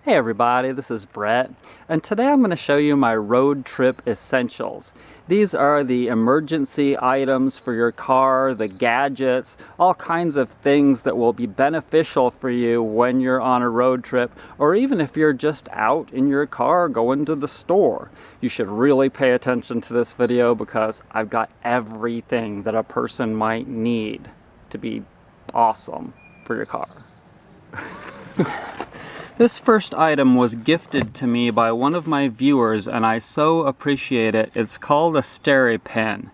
Hey everybody, this is Brett, and today I'm going to show you my road trip essentials. These are the emergency items for your car, the gadgets, all kinds of things that will be beneficial for you when you're on a road trip, or even if you're just out in your car going to the store. You should really pay attention to this video because I've got everything that a person might need to be awesome for your car. This first item was gifted to me by one of my viewers and I so appreciate it. It's called a SteriPEN.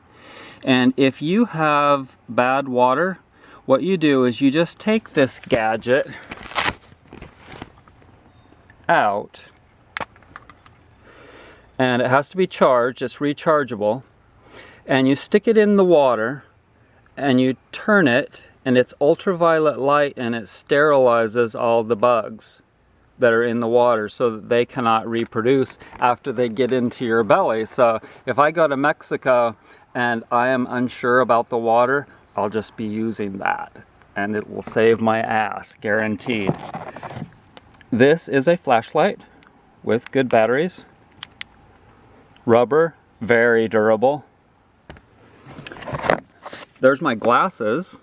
And if you have bad water, what you do is you just take this gadget out, and it has to be charged, it's rechargeable, and you stick it in the water and you turn it, and it's ultraviolet light and it sterilizes all the bugs that are in the water so that they cannot reproduce after they get into your belly. So if I go to Mexico and I am unsure about the water, I'll just be using that and it will save my ass, guaranteed. This is a flashlight with good batteries. Rubber, very durable. There's my glasses.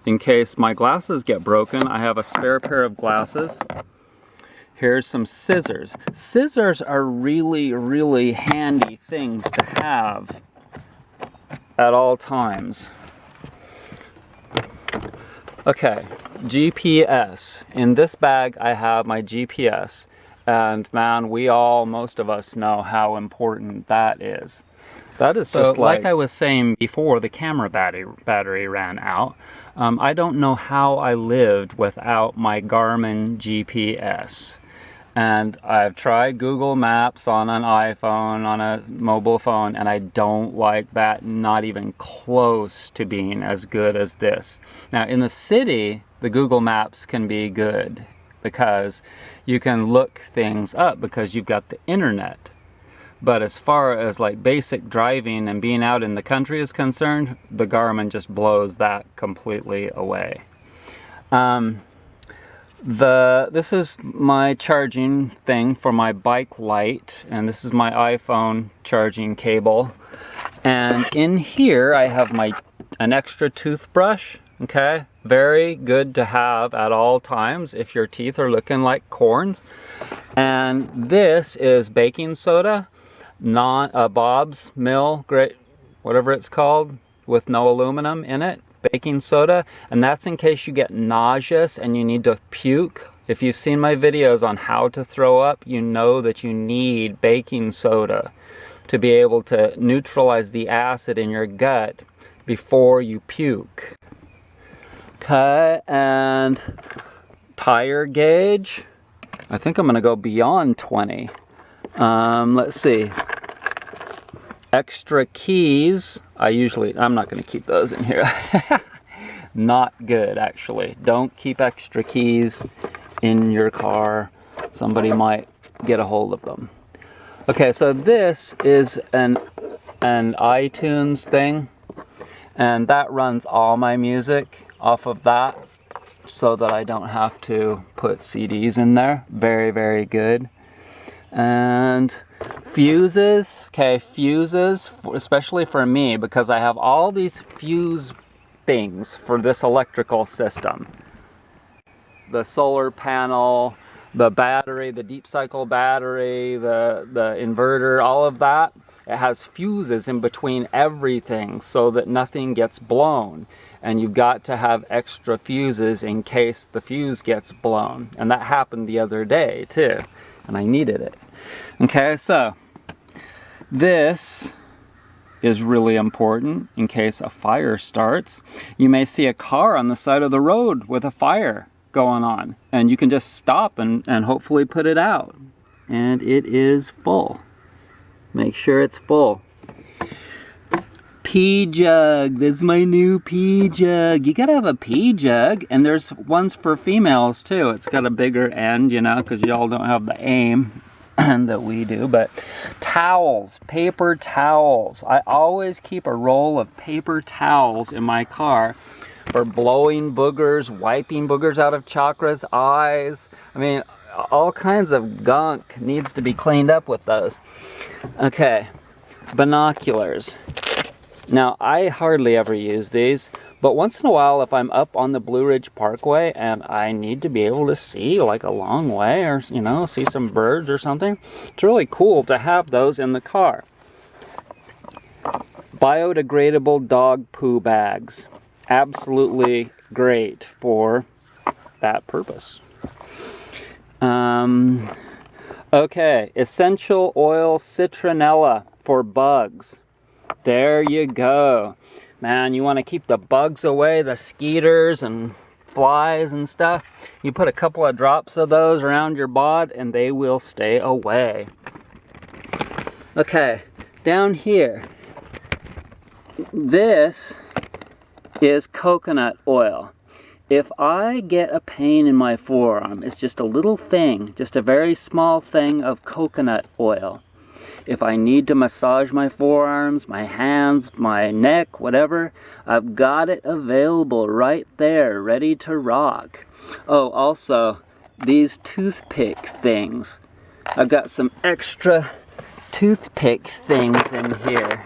In case my glasses get broken, I have a spare pair of glasses. Here's some scissors. Scissors are really, really handy things to have at all times. Okay, GPS. In this bag I have my GPS. And man, most of us know how important that is. That is just like I was saying before, the camera battery ran out. I don't know how I lived without my Garmin GPS. And I've tried Google Maps on an iPhone, on a mobile phone, and I don't like that, not even close to being as good as this. Now in the city, the Google Maps can be good because you can look things up because you've got the internet. But as far as like basic driving and being out in the country is concerned, the Garmin just blows that completely away. This is my charging thing for my bike light, and this is my iPhone charging cable. And in here I have an extra toothbrush, okay? Very good to have at all times if your teeth are looking like corns. And this is baking soda, Bob's Mill, great, whatever it's called, with no aluminum in it. Baking soda, and that's in case you get nauseous and you need to puke. If you've seen my videos on how to throw up, you know that you need baking soda to be able to neutralize the acid in your gut before you puke. Okay, and tire gauge. I think I'm gonna go beyond 20. Let's see. Extra keys. I'm not going to keep those in here. Not good, actually. Don't keep extra keys in your car. Somebody might get a hold of them. Okay, so this is an iTunes thing, and that runs all my music off of that so that I don't have to put CDs in there. Very, very good. And fuses, okay, fuses, especially for me, because I have all these fuse things for this electrical system. The solar panel, the battery, the deep cycle battery, the inverter, all of that. It has fuses in between everything so that nothing gets blown. And you've got to have extra fuses in case the fuse gets blown. And that happened the other day too. And I needed it. Okay, so this is really important in case a fire starts. You may see a car on the side of the road with a fire going on, and you can just stop and hopefully put it out. And it is full. Make sure it's full. Pee jug. This is my new pee jug. You gotta have a pee jug, and there's ones for females too. It's got a bigger end, you know, because y'all don't have the aim that we do. But towels, paper towels. I always keep a roll of paper towels in my car for blowing boogers, wiping boogers out of Chakra's eyes. I mean, all kinds of gunk needs to be cleaned up with those. Okay, binoculars. Now, I hardly ever use these, but once in a while, if I'm up on the Blue Ridge Parkway and I need to be able to see like a long way, or, you know, see some birds or something, it's really cool to have those in the car. Biodegradable dog poo bags. Absolutely great for that purpose. Okay, essential oil citronella for bugs. There you go. Man, you want to keep the bugs away, the skeeters and flies and stuff. You put a couple of drops of those around your bod and they will stay away. Okay, down here. This is coconut oil. If I get a pain in my forearm, it's just a little thing, just a very small thing of coconut oil. If I need to massage my forearms, my hands, my neck, whatever, I've got it available right there, ready to rock. Oh, also, these toothpick things. I've got some extra toothpick things in here.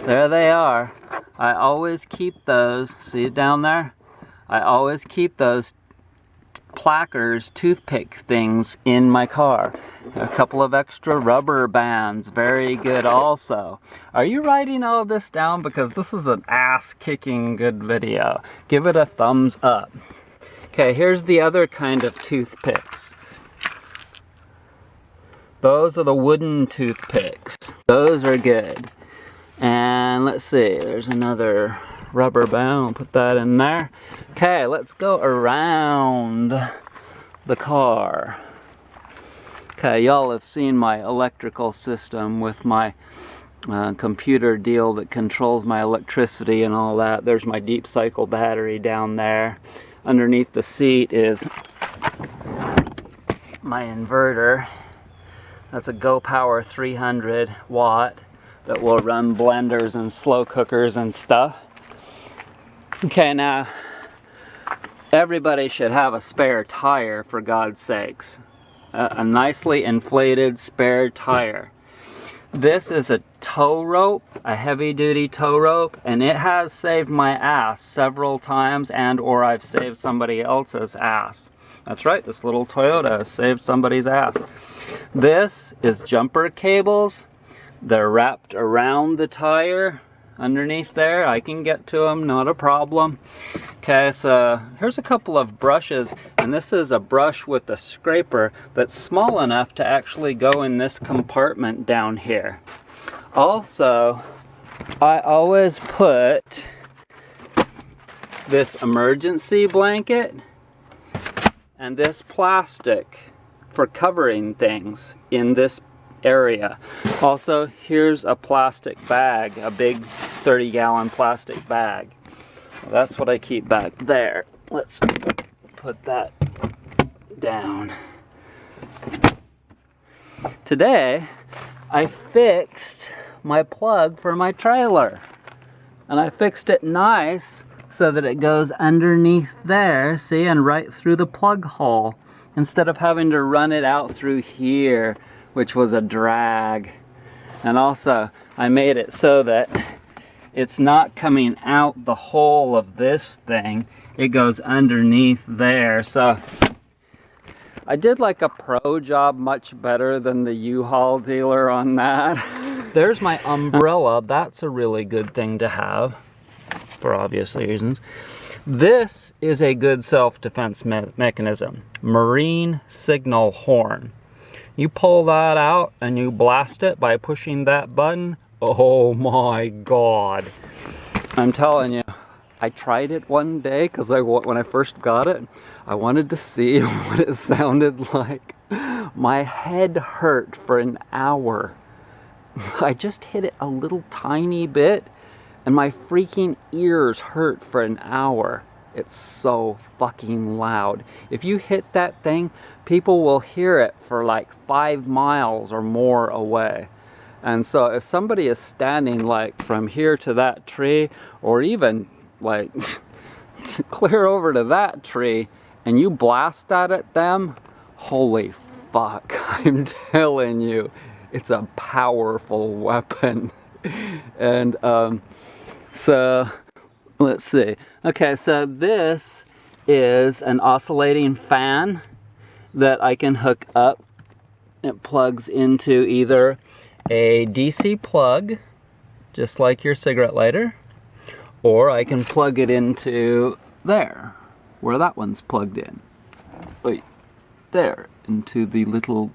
There they are. I always keep those. See it down there? I always keep those plackers, toothpick things in my car. A couple of extra rubber bands, very good also. Are you writing all this down? Because this is an ass-kicking good video. Give it a thumbs up. Okay, here's the other kind of toothpicks. Those are the wooden toothpicks. Those are good. And let's see, there's another rubber band, put that in there. Okay, let's go around the car. Okay, y'all have seen my electrical system with my computer deal that controls my electricity and all that. There's my deep cycle battery down there. Underneath the seat is my inverter. That's a Go Power 300 watt that will run blenders and slow cookers and stuff. Okay, now everybody should have a spare tire, for God's sakes. A nicely inflated spare tire. This is a tow rope, a heavy-duty tow rope, and it has saved my ass several times, and or I've saved somebody else's ass. That's right, this little Toyota has saved somebody's ass. This is jumper cables. They're wrapped around the tire underneath there. I can get to them, not a problem. Okay, so here's a couple of brushes, and this is a brush with a scraper that's small enough to actually go in this compartment down here. Also, I always put this emergency blanket and this plastic for covering things in this area. Also, here's a plastic bag, a big 30-gallon plastic bag. That's what I keep back there. Let's put that down. Today, I fixed my plug for my trailer. And I fixed it nice so that it goes underneath there, see, and right through the plug hole, instead of having to run it out through here, which was a drag. And also, I made it so that it's not coming out the hole of this thing. It goes underneath there. So I did like a pro job much better than the U-Haul dealer on that. There's my umbrella. That's a really good thing to have for obvious reasons. This is a good self-defense mechanism. Marine signal horn. You pull that out and you blast it by pushing that button. Oh my God. I'm telling you, I tried it one day because when I first got it, I wanted to see what it sounded like. My head hurt for an hour. I just hit it a little tiny bit and my freaking ears hurt for an hour. It's so fucking loud. If you hit that thing, people will hear it for like 5 miles or more away. And so if somebody is standing like from here to that tree, or even like clear over to that tree, and you blast that at them, Holy fuck, I'm telling you, it's a powerful weapon. And so let's see. Okay, so this is an oscillating fan that I can hook up. It plugs into either a DC plug, just like your cigarette lighter, or I can plug it into there, where that one's plugged in. Wait, there, into the little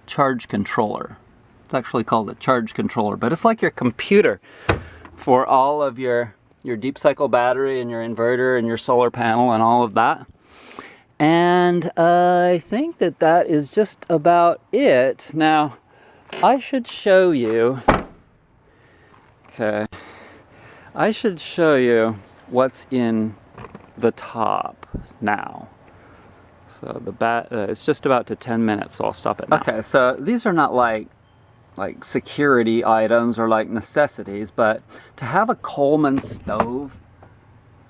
charge controller. It's actually called a charge controller, but it's like your computer for all of your deep cycle battery and your inverter and your solar panel and all of that. And I think that that is just about it. Now, I should show you, okay, I should show you what's in the top now. So it's just about to 10 minutes, so I'll stop it now. Okay, so these are not like security items or like necessities, but to have a Coleman stove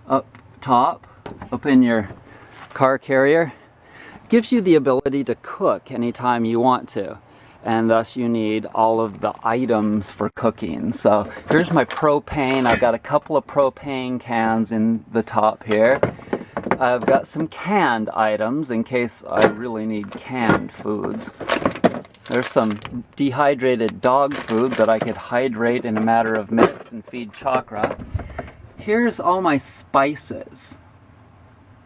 up top, up in your car carrier, gives you the ability to cook anytime you want to, and thus you need all of the items for cooking. So here's my propane. I've got a couple of propane cans in the top here. I've got some canned items in case I really need canned foods. There's some dehydrated dog food that I could hydrate in a matter of minutes and feed Chakra. Here's all my spices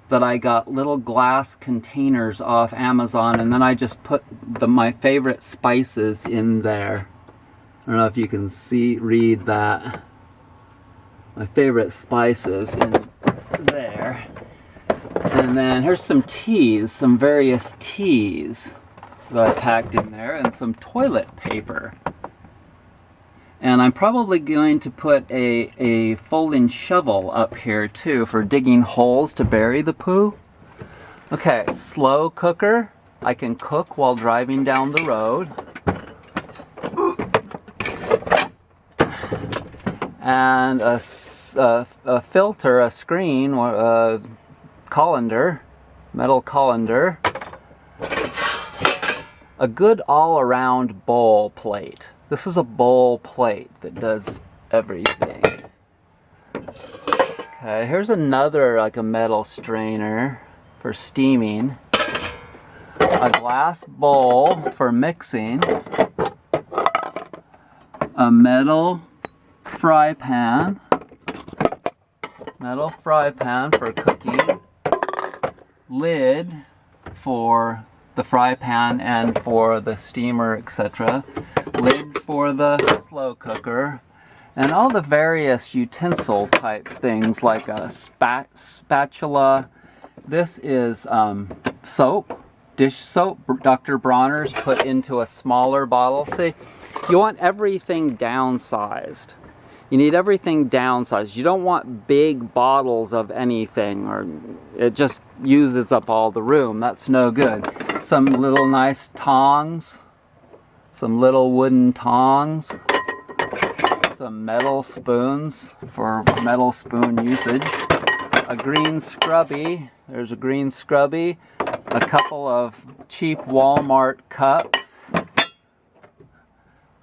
that I got little glass containers off Amazon, and then I just put my favorite spices in there. I don't know if you can read that. My favorite spices in there. And then here's some teas, some various teas that I packed in there, and some toilet paper. And I'm probably going to put a folding shovel up here too for digging holes to bury the poo. Okay, slow cooker. I can cook while driving down the road. And a filter, a screen, a colander, metal colander. A good all-around bowl plate. This is a bowl plate that does everything. Okay, here's another, like a metal strainer for steaming. A glass bowl for mixing. A metal fry pan. Metal fry pan for cooking. Lid for the fry pan and for the steamer, etc. Lid for the slow cooker, and all the various utensil type things like a spatula. This is soap, dish soap, Dr. Bronner's, put into a smaller bottle. See, you want everything downsized. You need everything downsized. You don't want big bottles of anything, or it just uses up all the room. That's no good. Some little nice tongs, some little wooden tongs, some metal spoons for metal spoon usage, a green scrubby. There's a green scrubby, a couple of cheap Walmart cups,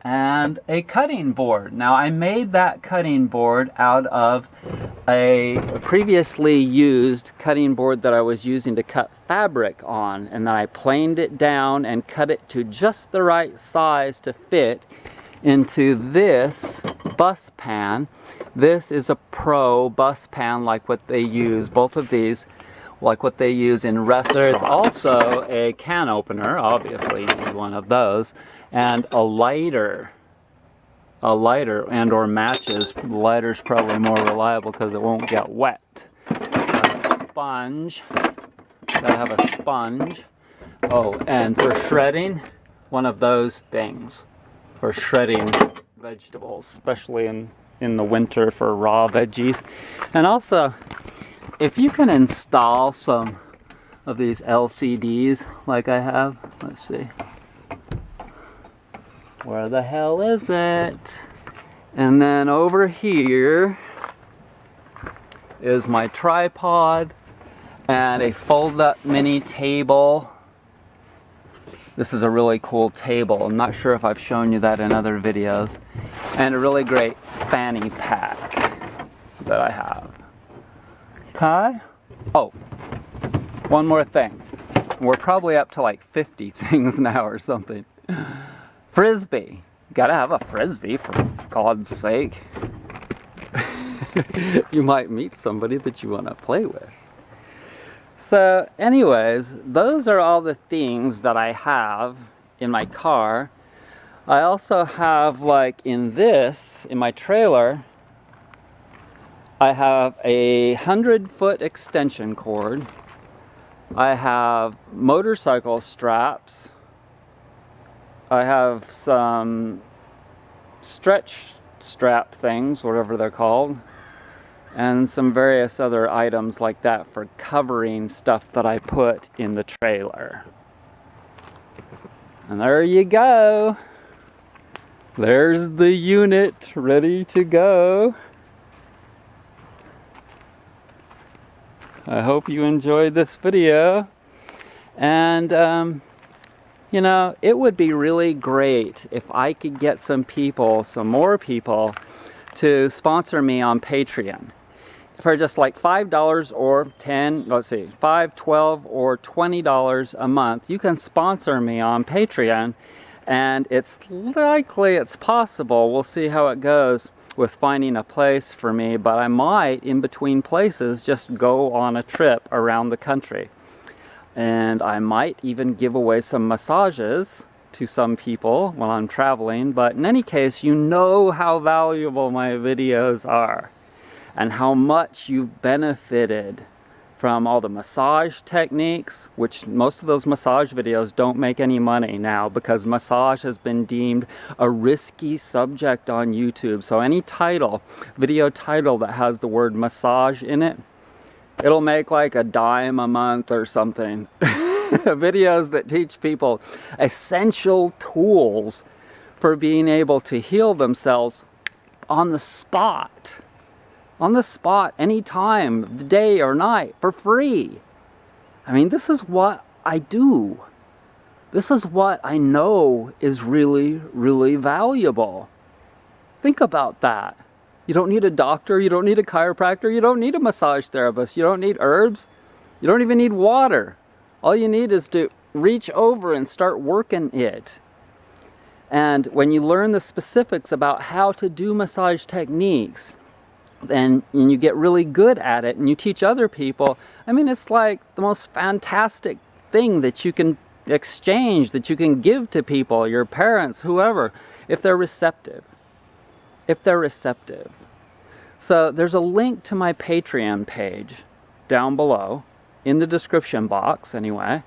and a cutting board. Now, I made that cutting board out of a previously used cutting board that I was using to cut fabric on, and then I planed it down and cut it to just the right size to fit into this bus pan. This is a Pro bus pan, like what they use, both of these, like what they use in restaurants. There's also a can opener, obviously you need one of those, and a lighter and or matches. The lighter's probably more reliable because it won't get wet. A sponge, gotta have a sponge. Oh, and for shredding, one of those things for shredding vegetables, especially in the winter for raw veggies. And also, if you can install some of these LCDs like I have, let's see. Where the hell is it? And then over here is my tripod and a fold-up mini table This is a really cool table. I'm not sure if I've shown you that in other videos. And a really great fanny pack that I have. Okay? Oh, one more thing. We're probably up to like 50 things now or something. Frisbee. Gotta have a frisbee, for God's sake. You might meet somebody that you want to play with. So anyways, those are all the things that I have in my car. I also have, like in my trailer, I have a 100-foot extension cord. I have motorcycle straps. I have some stretch strap things, whatever they're called, and some various other items like that for covering stuff that I put in the trailer. And there you go. There's the unit ready to go. I hope you enjoyed this video. And you know, it would be really great if I could get some more people to sponsor me on Patreon. For just like $5 or $10, let's see, $5, $12, or $20 a month, you can sponsor me on Patreon. And it's likely, it's possible, we'll see how it goes with finding a place for me, but I might, in between places, just go on a trip around the country. And I might even give away some massages to some people while I'm traveling. But in any case, you know how valuable my videos are and how much you've benefited from all the massage techniques, which most of those massage videos don't make any money now because massage has been deemed a risky subject on YouTube. So any video title that has the word massage in it, it'll make like $0.10 a month or something. Videos that teach people essential tools for being able to heal themselves on the spot. On the spot, anytime, day or night, for free. I mean, this is what I do. This is what I know is really, really valuable. Think about that. You don't need a doctor, you don't need a chiropractor, you don't need a massage therapist, you don't need herbs, you don't even need water. All you need is to reach over and start working it. And when you learn the specifics about how to do massage techniques, and you get really good at it and you teach other people, I mean, it's like the most fantastic thing that you can exchange, that you can give to people, your parents, whoever, if they're receptive. If they're receptive. So there's a link to my Patreon page down below, in the description box anyway.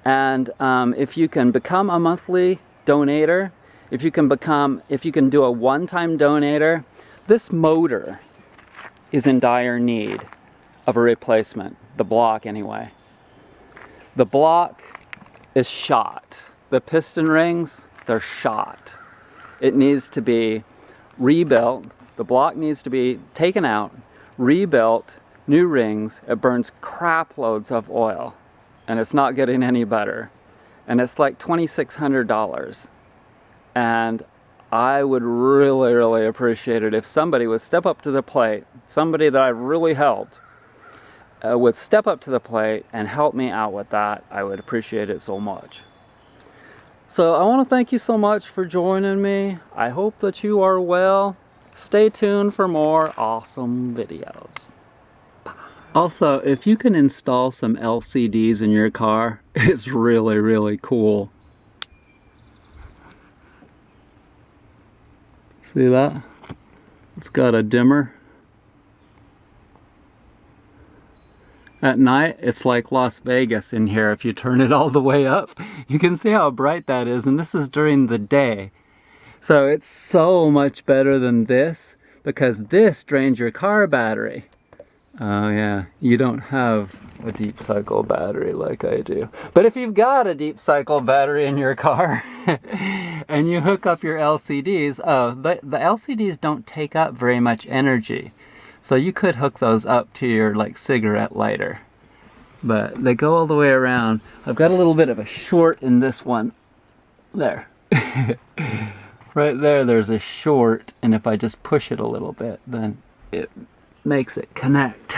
And if you can become a monthly donator, if you can do a one-time donator, this motor is in dire need of a replacement. The block anyway. The block is shot. The piston rings, they're shot. It needs to be rebuilt. The block needs to be taken out, rebuilt, new rings. It burns crap loads of oil and it's not getting any better. And it's like $2,600. And I would really, really appreciate it if somebody would step up to the plate, somebody that I've really helped, would step up to the plate and help me out with that. I would appreciate it so much. So I want to thank you so much for joining me. I hope that you are well. Stay tuned for more awesome videos. Also, if you can install some LCDs in your car, it's really, really cool. See that? It's got a dimmer. At night, it's like Las Vegas in here. If you turn it all the way up, you can see how bright that is, and this is during the day. So it's so much better than this, because this drains your car battery. Oh yeah, you don't have a deep cycle battery like I do. But if you've got a deep cycle battery in your car and you hook up your LCDs, the LCDs don't take up very much energy. So you could hook those up to your like cigarette lighter. but they go all the way around. I've got a little bit of a short in this one. There. Right there, there's a short, and if I just push it a little bit, then it makes it connect.